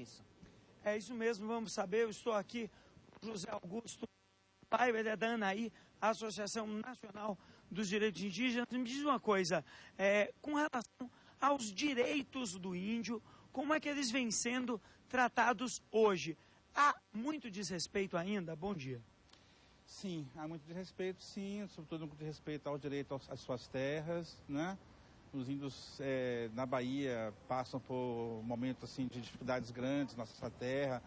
disso? É isso mesmo, vamos saber. Eu estou aqui com José Augusto, pai da ANAI, a Associação Nacional dos Direitos Indígenas. Me diz uma coisa, com relação aos direitos do índio, como é que eles vêm sendo tratados hoje? Há muito desrespeito ainda? Bom dia. Sim, há muito desrespeito, sim, sobretudo muito respeito ao direito às suas terras, né? Os índios na Bahia passam por momentos assim, de dificuldades grandes na nossa terra,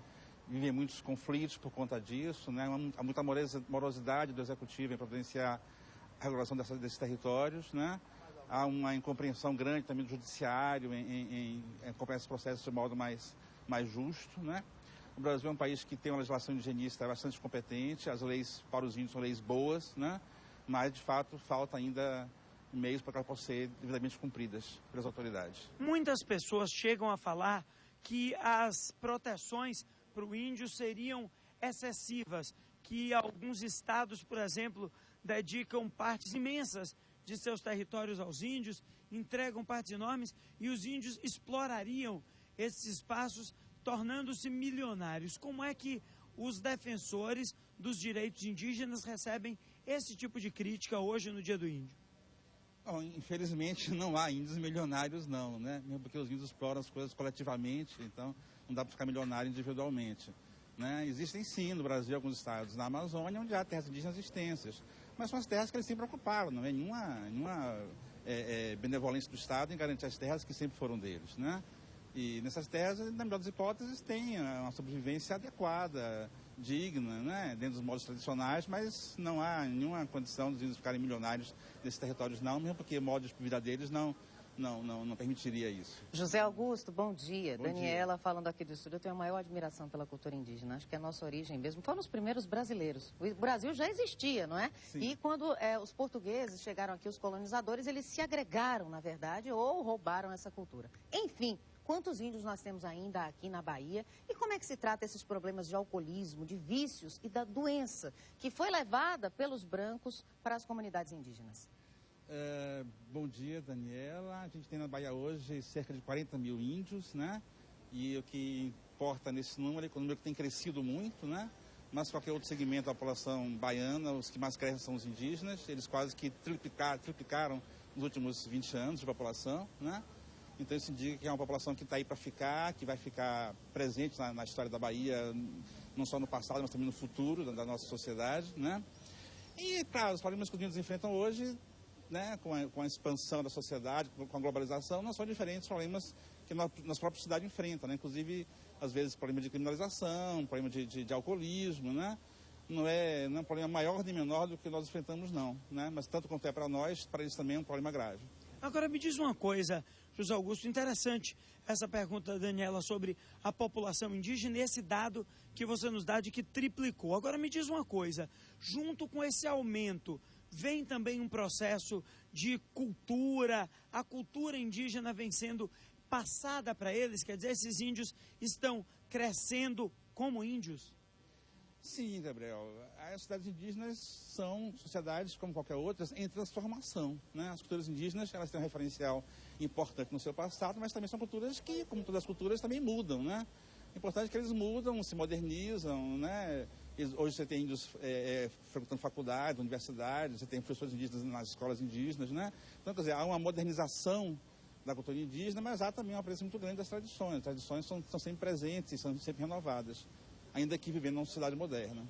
vivem muitos conflitos por conta disso, né? Há muita morosidade do executivo em providenciar a regulação desses territórios, né? Há uma incompreensão grande também do judiciário em acompanhar esses processos de modo mais justo, né? O Brasil é um país que tem uma legislação indigenista bastante competente, as leis para os índios são leis boas, né? Mas, de fato, falta ainda meios para que elas possam ser devidamente cumpridas pelas autoridades. Muitas pessoas chegam a falar que as proteções para o índio seriam excessivas, que alguns estados, por exemplo, dedicam partes imensas de seus territórios aos índios, entregam partes enormes e os índios explorariam esses espaços, tornando-se milionários. Como é que os defensores dos direitos indígenas recebem esse tipo de crítica hoje no Dia do Índio? Bom, infelizmente não há índios milionários não, né? Mesmo porque os índios exploram as coisas coletivamente, então não dá para ficar milionário individualmente, né? Existem sim no Brasil alguns estados na Amazônia onde há terras indígenas extensas, mas são as terras que eles sempre ocuparam, não é nenhuma benevolência do Estado em garantir as terras que sempre foram deles, né? E nessas terras, na melhor das hipóteses, tem uma sobrevivência adequada, digna, né, dentro dos modos tradicionais, mas não há nenhuma condição dos índios ficarem milionários nesses territórios não, mesmo porque o modo de vida deles não permitiria isso. José Augusto, bom dia. Bom Daniela, dia. falando aqui do estúdio, eu tenho a maior admiração pela cultura indígena. Acho que é a nossa origem mesmo. Foram os primeiros brasileiros. O Brasil já existia, não é? Sim. E quando os portugueses chegaram aqui, os colonizadores, eles se agregaram, na verdade, ou roubaram essa cultura. Enfim, quantos índios nós temos ainda aqui na Bahia? E como é que se trata esses problemas de alcoolismo, de vícios e da doença que foi levada pelos brancos para as comunidades indígenas? Bom dia, Daniela. A gente tem na Bahia hoje cerca de 40 mil índios, né? E o que importa nesse número é que o número tem crescido muito, né? Mas qualquer outro segmento da população baiana, os que mais crescem são os indígenas. Eles quase que triplicaram nos últimos 20 anos de população, né? Então isso indica que é uma população que está aí para ficar, que vai ficar presente na história da Bahia, não só no passado, mas também no futuro da nossa sociedade, né? E, claro, os problemas que os índios enfrentam hoje, né, com a expansão da sociedade, com a globalização, não são diferentes dos problemas que nossa própria cidade enfrenta, né? Inclusive, às vezes, problema de criminalização, problema de alcoolismo, né? Não é um problema maior nem menor do que nós enfrentamos, não, né? Mas tanto quanto é para nós, para eles também é um problema grave. Agora me diz uma coisa, José Augusto, interessante essa pergunta da Daniela sobre a população indígena e esse dado que você nos dá de que triplicou. Agora me diz uma coisa, junto com esse aumento, vem também um processo de cultura, a cultura indígena vem sendo passada para eles, quer dizer, esses índios estão crescendo como índios? Sim, Gabriel. As sociedades indígenas são sociedades, como qualquer outra, em transformação, né? As culturas indígenas, elas têm um referencial importante no seu passado, mas também são culturas que, como todas as culturas, também mudam, né? O importante é que eles mudam, se modernizam, né? Hoje você tem índios frequentando faculdades, universidades, você tem professores indígenas nas escolas indígenas, né? Então, quer dizer, há uma modernização da cultura indígena, mas há também uma presença muito grande das tradições. As tradições são sempre presentes e são sempre renovadas, ainda que vivendo numa sociedade moderna.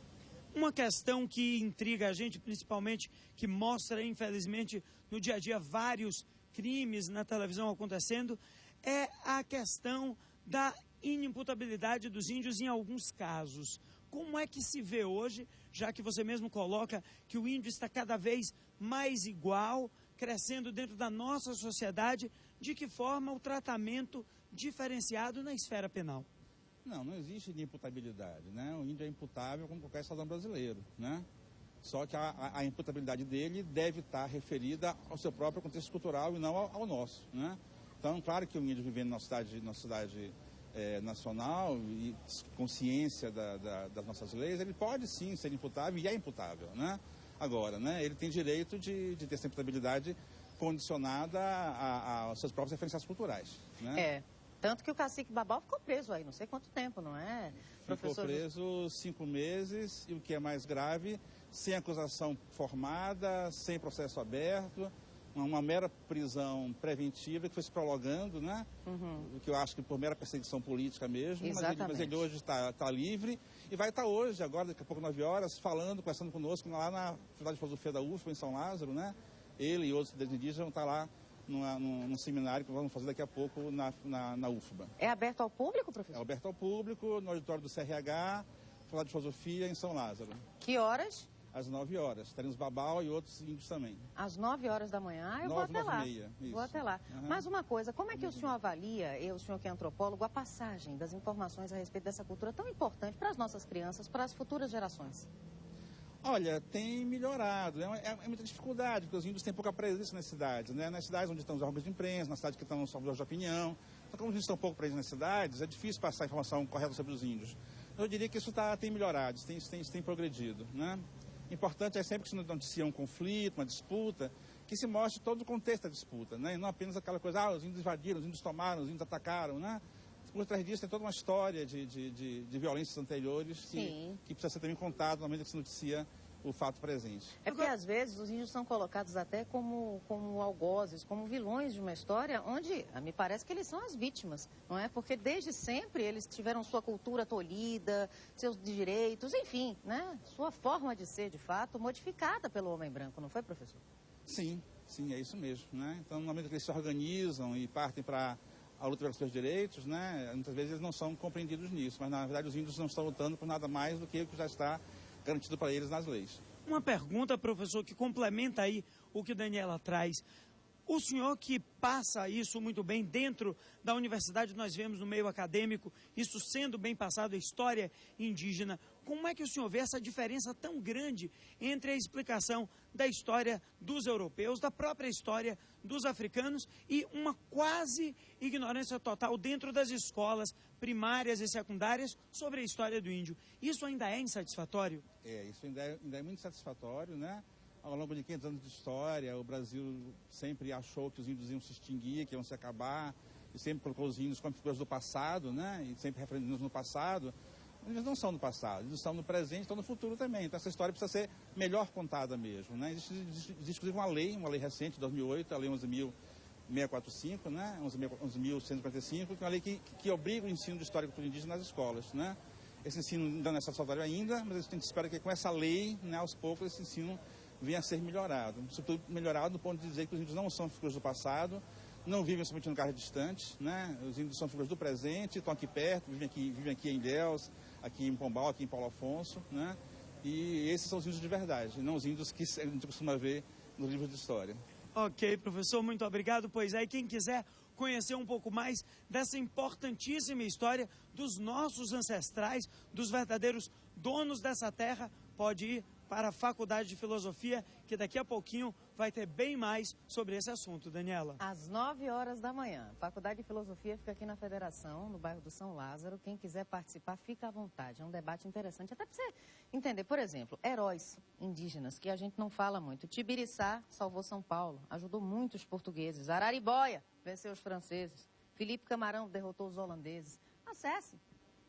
Uma questão que intriga a gente, principalmente, que mostra, infelizmente, no dia a dia vários crimes na televisão acontecendo, é a questão da inimputabilidade dos índios em alguns casos. Como é que se vê hoje, já que você mesmo coloca que o índio está cada vez mais igual, crescendo dentro da nossa sociedade, de que forma o tratamento diferenciado na esfera penal? Não existe inimputabilidade, né? O índio é imputável como qualquer cidadão brasileiro, né? Só que a imputabilidade dele deve estar referida ao seu próprio contexto cultural e não ao nosso, né? Então, claro que o índio vivendo na cidade nacional e consciência das nossas leis, ele pode sim ser imputável e é imputável, né? Agora, né, ele tem direito de ter essa imputabilidade condicionada aos seus próprios referenciais culturais, né? Tanto que o cacique Babau ficou preso aí, não sei quanto tempo, não é, professor? Ficou preso 5 meses e o que é mais grave, sem acusação formada, sem processo aberto, uma mera prisão preventiva que foi se prolongando, né? O que eu acho que por mera perseguição política mesmo. Mas ele hoje está livre e vai estar hoje, agora daqui a pouco 9 horas, conversando conosco lá na Faculdade de Filosofia da UFBA, em São Lázaro, né? Ele e outros indígenas vão estar lá num seminário que vamos fazer daqui a pouco na UFBA. É aberto ao público, professor? É aberto ao público, no auditório do CRH, Faculdade de Filosofia, em São Lázaro. Que horas? Às 9 horas. Teremos Babau e outros índios também. Às 9 horas da manhã, eu vou até lá. 9h30, isso. Vou até lá. Mas uma coisa, como é que o senhor avalia, o senhor que é antropólogo, a passagem das informações a respeito dessa cultura tão importante para as nossas crianças, para as futuras gerações? Olha, tem melhorado. É muita dificuldade, porque os índios têm pouca presença nas cidades, né? Nas cidades onde estão os órgãos de imprensa, nas cidades que estão os formadores de opinião. Então, como os índios estão pouco presentes nas cidades, é difícil passar a informação correta sobre os índios. Eu diria que isso tem melhorado, isso tem progredido, né? Importante é sempre que se noticia um conflito, uma disputa, que se mostre todo o contexto da disputa, né? E não apenas aquela coisa, os índios invadiram, os índios tomaram, os índios atacaram, né? Por trás disso tem toda uma história de violências anteriores que precisa ser também contada no momento que se noticia o fato presente. É porque às vezes os índios são colocados até como algozes, como vilões de uma história onde me parece que eles são as vítimas, não é? Porque desde sempre eles tiveram sua cultura tolhida, seus direitos, enfim, né? Sua forma de ser, de fato, modificada pelo homem branco, não foi, professor? Sim, é isso mesmo, né? Então, no momento que eles se organizam e partem para a luta pelos seus direitos, né? Muitas vezes eles não são compreendidos nisso, mas na verdade os índios não estão lutando por nada mais do que o que já está garantido para eles nas leis. Uma pergunta, professor, que complementa aí o que a Daniela traz. O senhor que passa isso muito bem dentro da universidade, nós vemos no meio acadêmico, isso sendo bem passado, a história indígena, como é que o senhor vê essa diferença tão grande entre a explicação da história dos europeus, da própria história dos africanos e uma quase ignorância total dentro das escolas primárias e secundárias sobre a história do índio? Isso ainda é insatisfatório? Isso ainda é muito insatisfatório, né? Ao longo de 500 anos de história, o Brasil sempre achou que os índios iam se extinguir, que iam se acabar, e sempre colocou os índios como figuras do passado, né? E sempre referendo no passado. Eles não são no passado, eles estão no presente, estão no futuro também. Então essa história precisa ser melhor contada mesmo, né? Existe inclusive uma lei recente, de 2008, a Lei 11.645, né? 11.145, que é uma lei que obriga o ensino de história e cultura indígena nas escolas, né? Esse ensino ainda não é satisfatório ainda, mas a gente espera que com essa lei, né, aos poucos, esse ensino venha a ser melhorado. Sobretudo melhorado no ponto de dizer que os índios não são figuras do passado, não vivem somente em lugares distantes, né? Os índios são figuras do presente, estão aqui perto, vivem aqui em Ilhéus, aqui em Pombal, aqui em Paulo Afonso, né? E esses são os índios de verdade, não os índios que a gente costuma ver nos livros de história. Ok, professor, muito obrigado. Pois aí, quem quiser conhecer um pouco mais dessa importantíssima história dos nossos ancestrais, dos verdadeiros donos dessa terra, pode ir para a Faculdade de Filosofia, que daqui a pouquinho vai ter bem mais sobre esse assunto. Daniela. Às 9 horas da manhã. A Faculdade de Filosofia fica aqui na Federação, no bairro do São Lázaro. Quem quiser participar, fica à vontade. É um debate interessante, até para você entender. Por exemplo, heróis indígenas, que a gente não fala muito. Tibiriçá salvou São Paulo, ajudou muito os portugueses. Araribóia venceu os franceses. Felipe Camarão derrotou os holandeses. Acesse.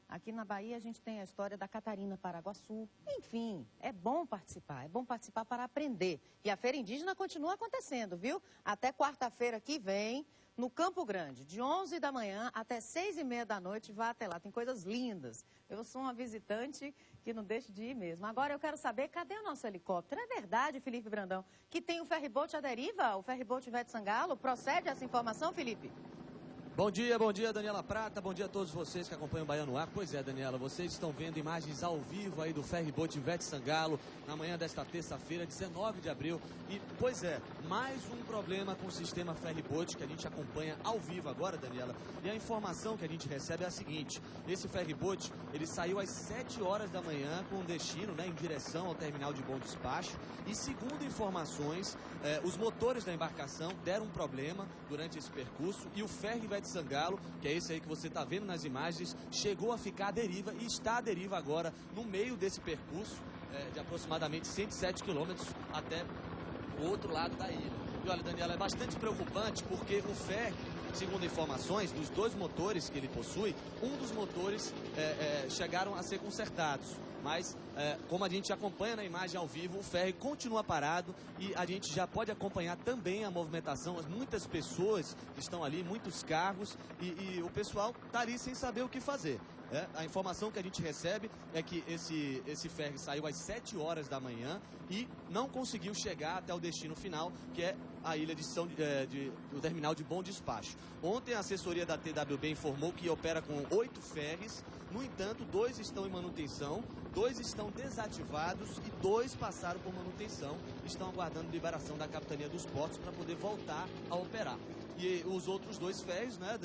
Aqui na Bahia a gente tem a história da Catarina Paraguaçu. Enfim, é bom participar para aprender. E a Feira Indígena continua acontecendo, viu? Até quarta-feira que vem, no Campo Grande, de 11 da manhã até 6h30 da noite, vá até lá. Tem coisas lindas. Eu sou uma visitante que não deixo de ir mesmo. Agora eu quero saber, cadê o nosso helicóptero? É verdade, Felipe Brandão, que tem o ferryboat à deriva, o ferryboat Ivete Sangalo? Procede essa informação, Felipe? Bom dia, Daniela Prata, bom dia a todos vocês que acompanham o Bahia no Ar. Pois é, Daniela, vocês estão vendo imagens ao vivo aí do ferryboat Ivete Sangalo na manhã desta terça-feira, 19 de abril. E, pois é, mais um problema com o sistema ferryboat que a gente acompanha ao vivo agora, Daniela. E a informação que a gente recebe é a seguinte: esse ferryboat, ele saiu às 7 horas da manhã com destino, né, em direção ao terminal de bom despacho. E segundo informações, os motores da embarcação deram um problema durante esse percurso e o ferry Ivete Sangalo, que é esse aí que você está vendo nas imagens, chegou a ficar à deriva e está à deriva agora no meio desse percurso de aproximadamente 107 quilômetros até o outro lado da ilha. E olha, Daniela, é bastante preocupante porque o ferry segundo informações, dos 2 motores que ele possui, um dos motores chegaram a ser consertados. Mas, como a gente acompanha na imagem ao vivo, o ferry continua parado e a gente já pode acompanhar também a movimentação, muitas pessoas que estão ali, muitos carros e o pessoal está ali sem saber o que fazer. A informação que a gente recebe é que esse ferry saiu às 7 horas da manhã e não conseguiu chegar até o destino final, que é a ilha do terminal de Bom Despacho. Ontem a assessoria da TWB informou que opera com 8 ferries, no entanto, 2 estão em manutenção, 2 estão desativados e 2 passaram por manutenção, estão aguardando liberação da Capitania dos Portos para poder voltar a operar. E os outros 2 ferries, né,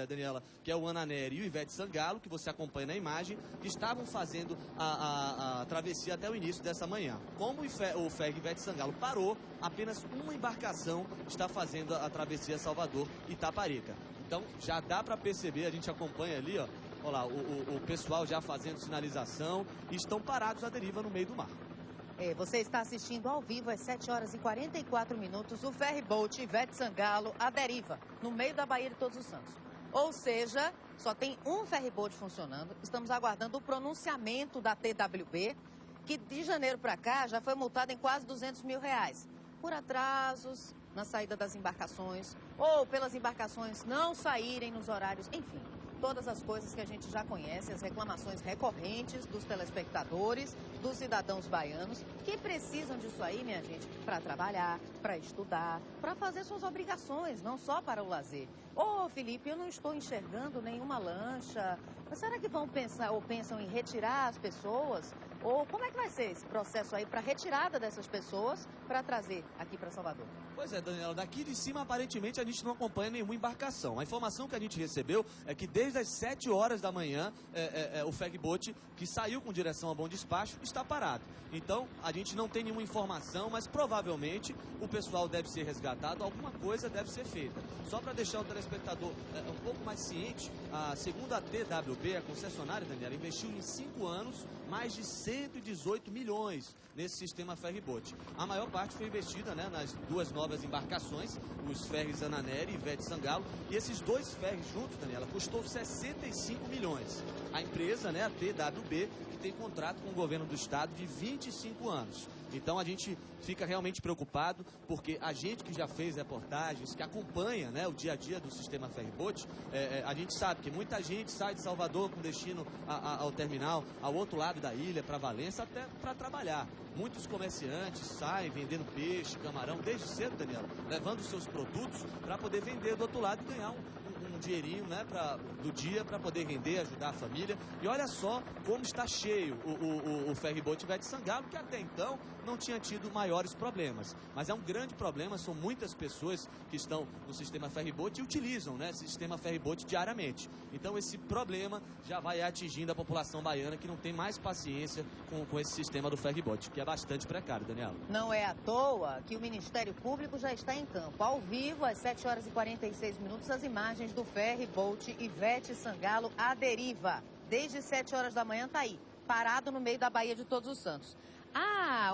Daniela, que é o Ananeri e o Ivete Sangalo, que você acompanha na imagem, estavam fazendo a travessia até o início dessa manhã. Como o ferry Ivete Sangalo parou, apenas uma embarcação está fazendo a travessia Salvador-Itaparica. Então já dá para perceber, a gente acompanha ali, ó, olha lá, o pessoal já fazendo sinalização e estão parados à deriva no meio do mar. Você está assistindo ao vivo às 7 horas e 44 minutos o ferryboat Ivete Sangalo à deriva, no meio da Baía de Todos os Santos. Ou seja, só tem um ferryboat funcionando. Estamos aguardando o pronunciamento da TWB, que de janeiro para cá já foi multada em quase R$200 mil por atrasos na saída das embarcações ou pelas embarcações não saírem nos horários, enfim. Todas as coisas que a gente já conhece, as reclamações recorrentes dos telespectadores, dos cidadãos baianos, que precisam disso aí, minha gente, para trabalhar, para estudar, para fazer suas obrigações, não só para o lazer. Ô, Felipe, eu não estou enxergando nenhuma lancha. Mas será que vão pensar ou pensam em retirar as pessoas? Ou como é que vai ser esse processo aí para a retirada dessas pessoas para trazer aqui para Salvador? Pois é, Daniela, daqui de cima aparentemente a gente não acompanha nenhuma embarcação. A informação que a gente recebeu é que desde as 7 horas da manhã o ferryboat que saiu com direção a Bom Despacho está parado. Então a gente não tem nenhuma informação, mas provavelmente o pessoal deve ser resgatado, alguma coisa deve ser feita. Só para deixar o telespectador um pouco mais ciente, segundo a TWB, a concessionária, Daniela, investiu em 5 anos mais de 118 milhões nesse sistema ferryboat. A maior parte foi investida, né, nas 2 novas embarcações, os ferries Ananeri e Ivete Sangalo, e esses 2 ferries juntos, Daniela, custou 65 milhões. A empresa, né, a TWB, que tem contrato com o governo do estado de 25 anos. Então a gente fica realmente preocupado, porque a gente que já fez reportagens, que acompanha, né, o dia a dia do sistema ferryboat, a gente sabe que muita gente sai de Salvador com destino ao terminal, ao outro lado da ilha, para Valença, até para trabalhar. Muitos comerciantes saem vendendo peixe, camarão, desde cedo, Daniela, levando seus produtos para poder vender do outro lado e ganhar um dinheirinho, né, do dia para poder render, ajudar a família. E olha só como está cheio o ferryboat Ivete Sangalo, que até então não tinha tido maiores problemas. Mas é um grande problema, são muitas pessoas que estão no sistema ferryboat e utilizam, né, esse sistema ferryboat diariamente. Então esse problema já vai atingindo a população baiana, que não tem mais paciência com esse sistema do ferryboat, que é bastante precário, Daniela. Não é à toa que o Ministério Público já está em campo. Ao vivo, às 7 horas e 46 minutos, as imagens do ferryboat Ivete Sangalo à deriva. Desde 7 horas da manhã está aí, parado no meio da Baía de Todos os Santos.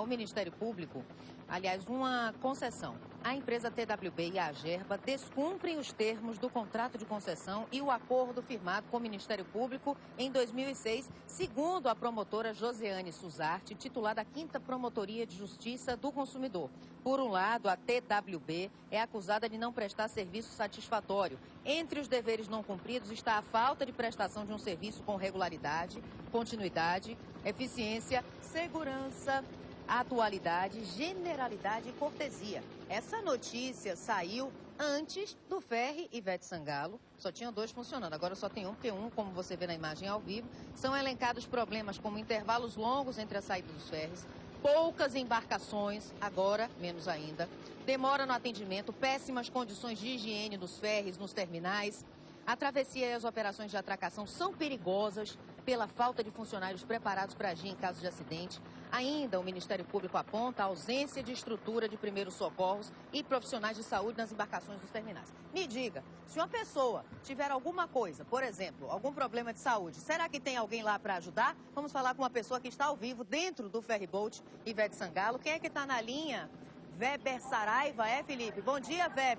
O Ministério Público, aliás, uma concessão. A empresa TWB e a Agerba descumprem os termos do contrato de concessão e o acordo firmado com o Ministério Público em 2006, segundo a promotora Josiane Suzarte, titular da 5ª Promotoria de Justiça do Consumidor. Por um lado, a TWB é acusada de não prestar serviço satisfatório. Entre os deveres não cumpridos está a falta de prestação de um serviço com regularidade, continuidade, eficiência, segurança, atualidade, generalidade e cortesia. Essa notícia saiu antes do ferry Ivete Sangalo. Só tinham 2 funcionando, agora só tem um, porque como você vê na imagem ao vivo, são elencados problemas como intervalos longos entre a saída dos ferries, poucas embarcações, agora menos ainda, demora no atendimento, péssimas condições de higiene nos ferries, nos terminais. A travessia e as operações de atracação são perigosas pela falta de funcionários preparados para agir em caso de acidente. Ainda, o Ministério Público aponta a ausência de estrutura de primeiros socorros e profissionais de saúde nas embarcações dos terminais. Me diga, se uma pessoa tiver alguma coisa, por exemplo, algum problema de saúde, será que tem alguém lá para ajudar? Vamos falar com uma pessoa que está ao vivo dentro do ferryboat Ivete Sangalo. Quem é que está na linha? Weber Saraiva, Felipe? Bom dia, Weber.